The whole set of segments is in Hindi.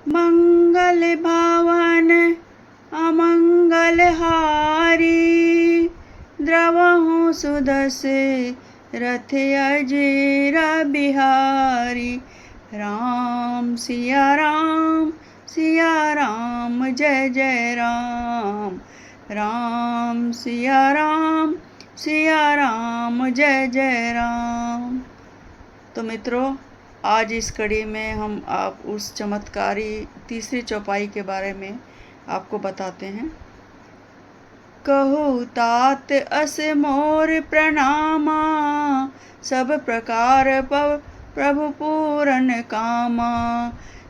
मंगल भावन अमंगल हारी, द्रवहु सुदसे रथ अजेरा बिहारी। राम सिया राम जय जय राम। राम सिया राम जय जय राम। तो मित्रों, आज इस कड़ी में हम आप उस चमत्कारी तीसरी चौपाई के बारे में आपको बताते हैं। कहु तात अस मोर प्रणामा, सब प्रकार प्रभु पूरन कामा।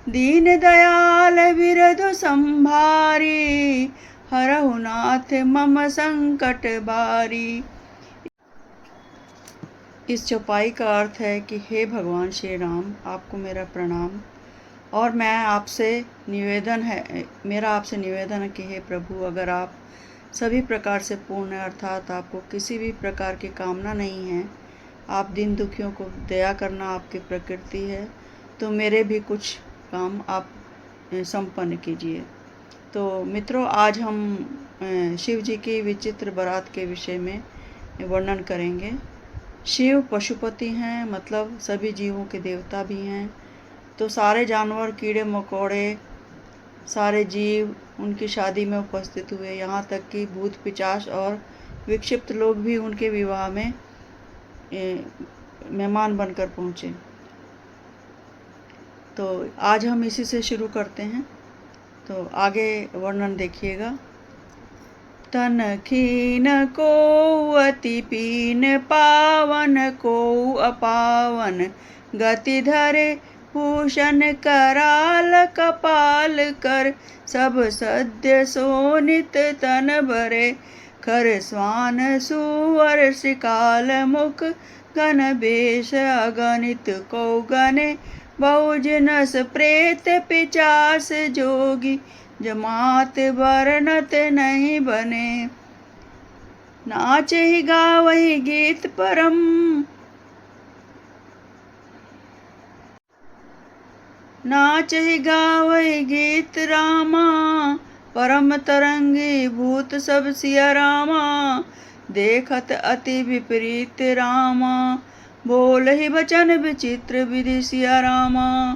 दीन दयाल बिरधु संभारी, हरहु नाथ मम संकट बारी। इस चौपाई का अर्थ है कि हे भगवान श्री राम, आपको मेरा प्रणाम। और मेरा आपसे निवेदन है कि हे प्रभु, अगर आप सभी प्रकार से पूर्ण है, अर्थात आपको किसी भी प्रकार की कामना नहीं है, आप दीन दुखियों को दया करना आपकी प्रकृति है, तो मेरे भी कुछ काम आप संपन्न कीजिए। तो मित्रों, आज हम शिव जी की विचित्र बारात के विषय में वर्णन करेंगे। शिव पशुपति हैं, मतलब सभी जीवों के देवता भी हैं। तो सारे जानवर, कीड़े मकोड़े, सारे जीव उनकी शादी में उपस्थित हुए, यहाँ तक कि भूत पिशाच और विक्षिप्त लोग भी उनके विवाह में मेहमान बनकर पहुँचे। तो आज हम इसी से शुरू करते हैं, तो आगे वर्णन देखिएगा। तन खीन को अति पीन, पावन को अपावन। गति धरे भूषण कराल, कपाल कर सब सद्य सोनित तन भरे। खर स्वान सुवर श्रीकाल मुख, गण बेश अगणित को गणे। बहुजनस प्रेत पिचास जोगी, जमात वर्णत नहीं बने। नाच ही गावही गीत परम, नाच ही गावही गीत रामा। परम तरंगी भूत सब सिया रामा, देखत अति विपरीत रामा। बोल ही बचन विचित्र विधि सिया रामा।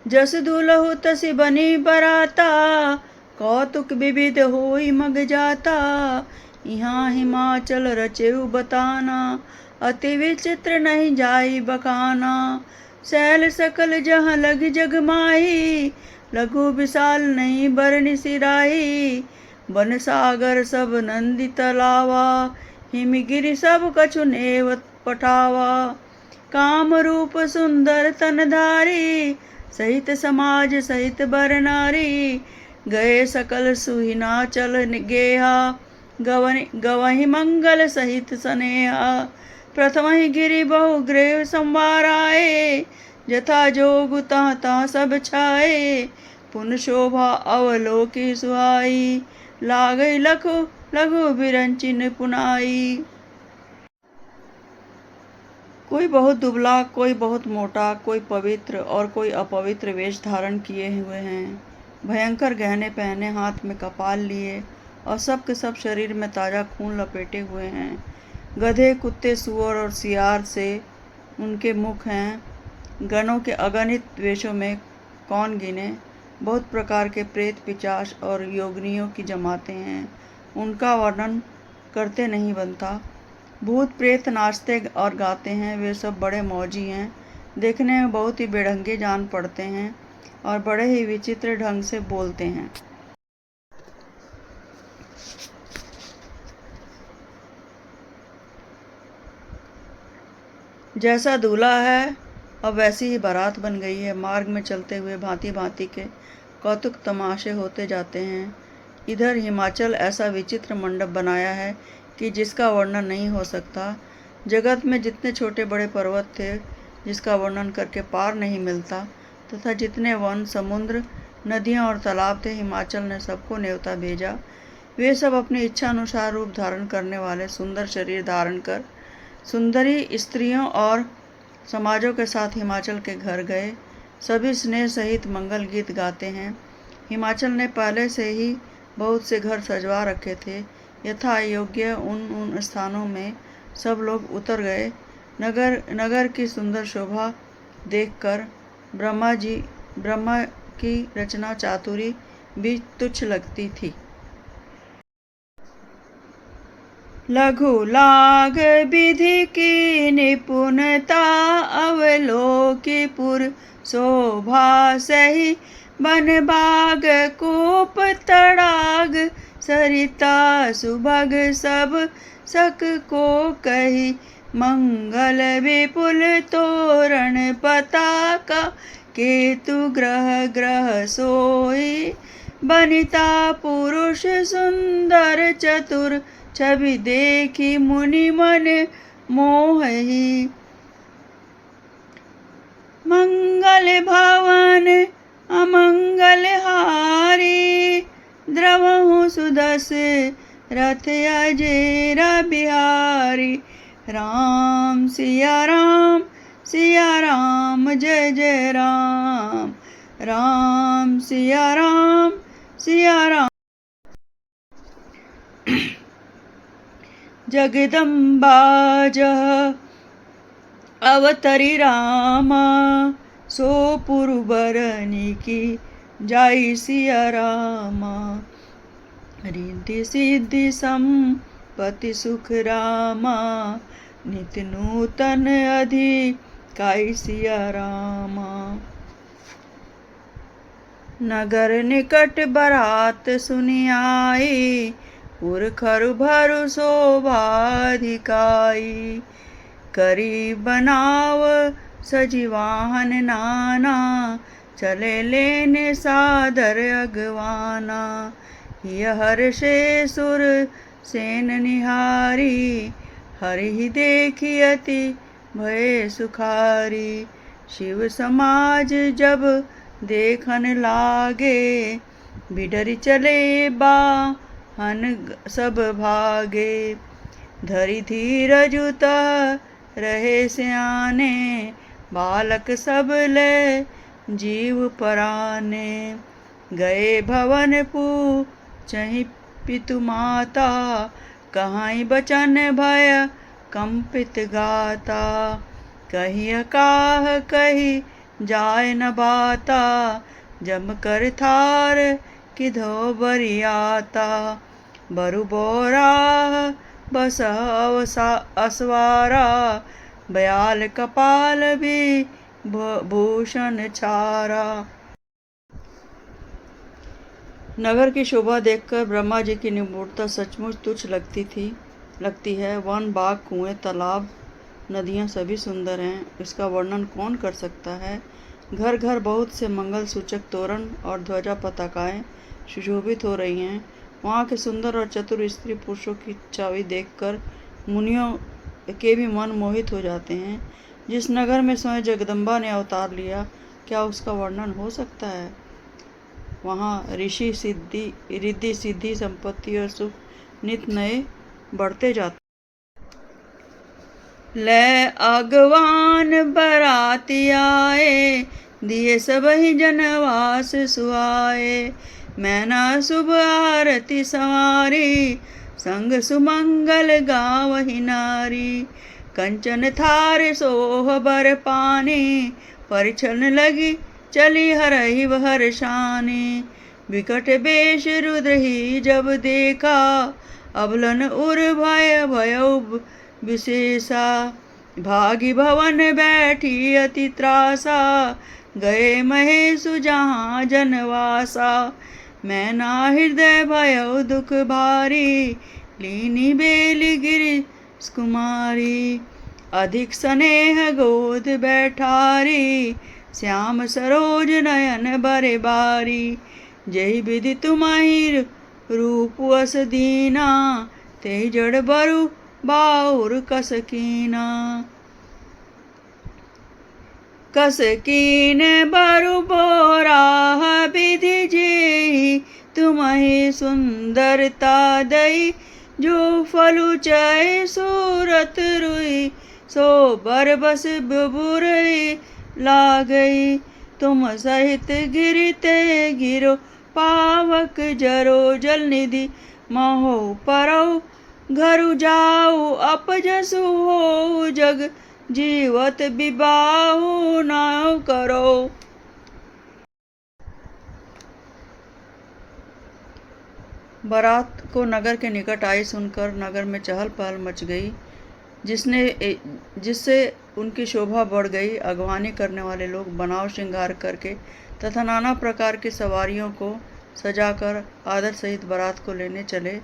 जस दुलहु तसी बनी बराता, कौतुक विविध होई मग जाता। यहाँ हिमाचल रचेउ बताना, अति विचित्र नहीं जाई बखाना। शैल सकल जहाँ लग जग माही, लघु विशाल नहीं बरनि सिराही। वन सागर सब नंदी तलावा, हिमगिरि सब कछु नेव पठावा। काम रूप सुंदर तनधारी, सहित समाज सहित बर नारी। गए सकल सुहिना चल गेहा, गवहि मंगल सहित सनेहा। प्रथम ही गिरि बहु ग्रेव संवाराए, जथा जोग तहाँ तहाँ सब छाए। पुन शोभा अवलोकी सुहाई, लागई लघु बिरंचिन पुनाई। कोई बहुत दुबला, कोई बहुत मोटा, कोई पवित्र और कोई अपवित्र वेश धारण किए हुए हैं। भयंकर गहने पहने, हाथ में कपाल लिए, और सब के सब शरीर में ताज़ा खून लपेटे हुए हैं। गधे, कुत्ते, सूअर और सियार से उनके मुख हैं। गणों के अगणित वेशों में कौन गिने। बहुत प्रकार के प्रेत, पिशाच और योगिनियों की जमातें हैं, उनका वर्णन करते नहीं बनता। भूत प्रेत नाचते और गाते हैं, वे सब बड़े मौजी हैं। देखने में बहुत ही बेढंगे जान पड़ते हैं और बड़े ही विचित्र ढंग से बोलते हैं। जैसा दूल्हा है, अब वैसी ही बारात बन गई है। मार्ग में चलते हुए भांति भांति के कौतुक तमाशे होते जाते हैं। इधर हिमाचल ऐसा विचित्र मंडप बनाया है कि जिसका वर्णन नहीं हो सकता। जगत में जितने छोटे बड़े पर्वत थे, जिसका वर्णन करके पार नहीं मिलता, तथा जितने वन, समुद्र, नदियाँ और तालाब थे, हिमाचल ने सबको न्योता भेजा। वे सब अपनी इच्छा अनुसार रूप धारण करने वाले सुंदर शरीर धारण कर सुंदरी स्त्रियों और समाजों के साथ हिमाचल के घर गए। सभी स्नेह सहित मंगल गीत गाते हैं। हिमाचल ने पहले से ही बहुत से घर सजवा रखे थे। यथा योग्य उन स्थानों में सब लोग उतर गए। नगर की सुंदर शोभा देखकर ब्रह्मा की रचना चातुरी भी तुच्छ लगती थी। लघु लाग विधि की निपुणता अवलोकी पुर शोभा सही बन बाग कूप तड़ाग सरिता सुभग सब सक को कही मंगल विपुल तोरण पताका केतु ग्रह सोई बनिता पुरुष सुंदर चतुर छवि देखी मुनि मन मोहि मंगल भवन अमंगल हारी द्रवहु सुदस रथ अजेरा बिहारी राम सिया राम जय जय राम राम सिया राम जगदम्बा जह अवतरी रामा सो पुरबरनी की जाई सिया रामा रिद्धि सिद्धि संपत्ति सुख रामा नित्य नूतन अधिकाई सिया रामा। नगर निकट बरात सुनि आई पुरखरु भरु शोभाधिकाई करी बनाव सजीवाहन नाना चले लेने सादर अगवाना यह हर्षे सुर सेन निहारी हरि देखी अति भय सुखारी शिव समाज जब देखन लागे बिडरी चले बाहन सब भागे धरि धीरजुत रहे सयाने बालक सब ले जीव पराने गए भवन पूछहि पितु माता कहाई बचन भय कंपित गाता कही काह कही जाय न बाता जम कर थार किधो बरियाता बरु बोरा बस असवारा बयाल कपाल भी भूषण छारा। नगर की शोभा देखकर ब्रह्मा जी की निपुणता सचमुच तुच्छ लगती है। वन बाग कुएं तालाब नदियाँ सभी सुंदर हैं, इसका वर्णन कौन कर सकता है। घर घर बहुत से मंगल सूचक तोरण और ध्वजा पताकाएं सुशोभित हो रही हैं। वहाँ के सुंदर और चतुर स्त्री पुरुषों की छवि देखकर मुनियों के भी मन मोहित हो जाते हैं। जिस नगर में स्वयं जगदम्बा ने अवतार लिया, क्या उसका वर्णन हो सकता है। वहाँ ऋषि रिद्धि सिद्धि संपत्ति और सुख नित नए बढ़ते जाते। ले अगवान बराती आए दिए सबहि जनवास सुहाए मैना शुभ आरती संवारी संग सुमंगल गावहि नारी कंचन थार सोह बर पानी परिछन लगी चली हरहि हर्षानी विकट बेश रुद्र ही जब देखा अबलन उर भय भयउ विशेषा भागी भवन बैठी अति त्रासा गए महेशु जहाँ जनवासा मैना हृदय भयउ दुख भारी लीनी बेली गिरि कुमारी अधिक स्नेह गोद बैठारी श्याम सरोज नयन बरे बारी जही विधि तुम्हारी रूप अस दीना तेहि जड़ बरु बाउर कसकीना कसकीन बरु बोरा विधि जेहि तुम्हें सुंदरता दई जो फलु चय सूरत रुई सो बरबस बुबुरई ला गई, तुम सहित गिरते गिरो पावक जरो जल निधि महो परौ, घरु जाऊ अपजसु हो जग जीवत विबाहु नाव करो। बारात को नगर के निकट आई सुनकर नगर में चहल पहल मच गई, जिससे उनकी शोभा बढ़ गई। अगवानी करने वाले लोग बनाव श्रृंगार करके तथा नाना प्रकार की सवारियों को सजाकर आदर सहित बारात को लेने चले।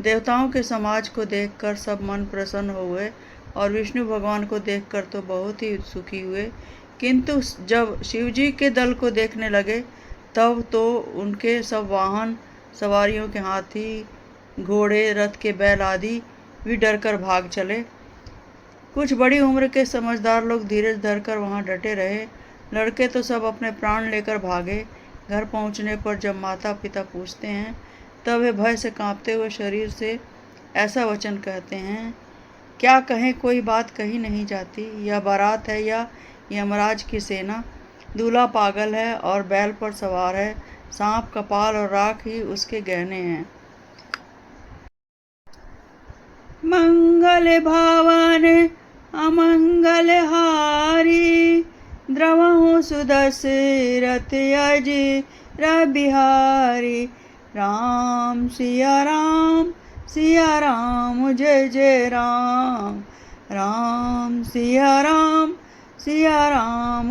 देवताओं के समाज को देखकर सब मन प्रसन्न हुए और विष्णु भगवान को देखकर तो बहुत ही सुखी हुए, किंतु जब शिवजी के दल को देखने लगे तब तो उनके सब वाहन सवारियों के हाथी, घोड़े, रथ के बैल आदि भी डर कर भाग चले। कुछ बड़ी उम्र के समझदार लोग धीरज धरकर वहां डटे रहे। लड़के तो सब अपने प्राण लेकर भागे। घर पहुंचने पर जब माता पिता पूछते हैं तब वे भय से कांपते हुए शरीर से ऐसा वचन कहते हैं, क्या कहें, कोई बात कही नहीं जाती। यह बारात है या यमराज की सेना। दूल्हा पागल है और बैल पर सवार है, सांप, कपाल और राख ही उसके गहने हैं। मंगल भावन अमंगल हारी, द्रवहु सुदशरथ अजीर बिहारी। राम सिया राम जय जय राम, राम सिया राम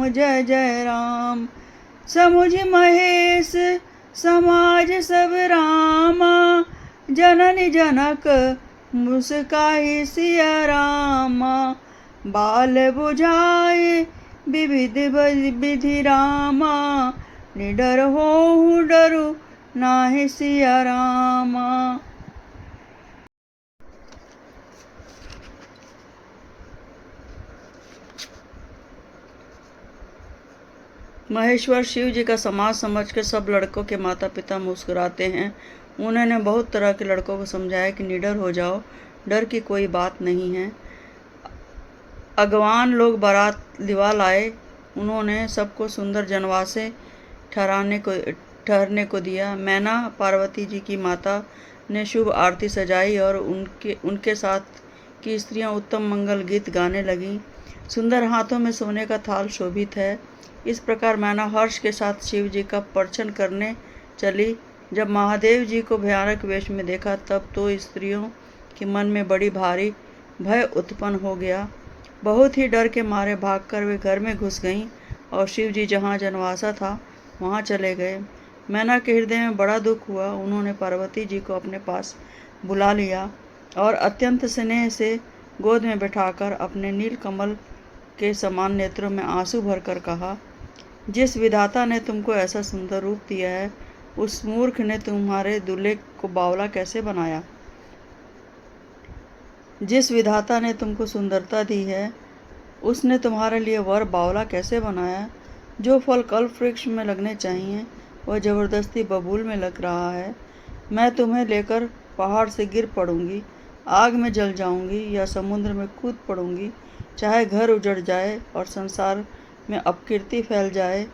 जय जय राम। समुझ महेश समाज सब रामा, जननी जनक मुस्काई सिया रामा। बाल बुझाए विविध विधि रामा, निडर होहु डरु नाहि सिया रामा। महेश्वर शिव जी का समाज समझकर सब लड़कों के माता पिता मुस्कुराते हैं। उन्होंने बहुत तरह के लड़कों को समझाया कि निडर हो जाओ, डर की कोई बात नहीं है। अगवान लोग बारात लिवा लाए। उन्होंने सबको सुंदर जनवासे ठहरने को दिया। मैना पार्वती जी की माता ने शुभ आरती सजाई और उनके साथ की स्त्रियां उत्तम मंगल गीत गाने लगीं। सुंदर हाथों में सोने का थाल शोभित है। इस प्रकार मैना हर्ष के साथ शिव जी का पर्चन करने चली। जब महादेव जी को भयानक वेश में देखा तब तो स्त्रियों के मन में बड़ी भारी भय उत्पन्न हो गया। बहुत ही डर के मारे भागकर वे घर में घुस गईं और शिव जी जहाँ जनवासा था वहाँ चले गए। मैना के हृदय में बड़ा दुख हुआ। उन्होंने पार्वती जी को अपने पास बुला लिया और अत्यंत स्नेह से गोद में बैठाकर अपने नील कमल के समान नेत्रों में आंसू भरकर कहा, जिस विधाता ने तुमको ऐसा सुंदर रूप दिया है, उस मूर्ख ने तुम्हारे दूल्हे को बावला कैसे बनाया। जिस विधाता ने तुमको सुंदरता दी है, उसने तुम्हारे लिए वर बावला कैसे बनाया। जो फल कल्प वृक्ष में लगने चाहिए वह जबरदस्ती बबूल में लग रहा है। मैं तुम्हें लेकर पहाड़ से गिर पड़ूंगी, आग में जल जाऊंगी या समुद्र में कूद पड़ूंगी। चाहे घर उजड़ जाए और संसार में अपकीर्ति फैल जाए,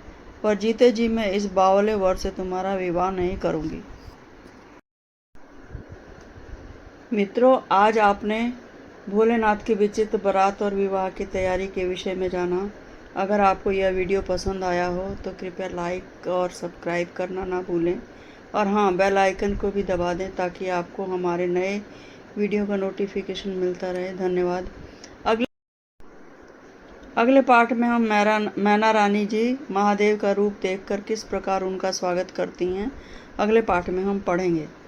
पर जीते जी मैं इस बावले वर से तुम्हारा विवाह नहीं करूंगी। मित्रों, आज आपने भोलेनाथ की विचित्र बारात और विवाह की तैयारी के विषय में जाना। अगर आपको यह वीडियो पसंद आया हो तो कृपया लाइक और सब्सक्राइब करना ना भूलें और हाँ, बेल आइकन को भी दबा दें ताकि आपको हमारे नए वीडियो का नोटिफिकेशन मिलता रहे। धन्यवाद। अगले पार्ट में हम मैना रानी जी महादेव का रूप देखकर किस प्रकार उनका स्वागत करती हैं, अगले पार्ट में हम पढ़ेंगे।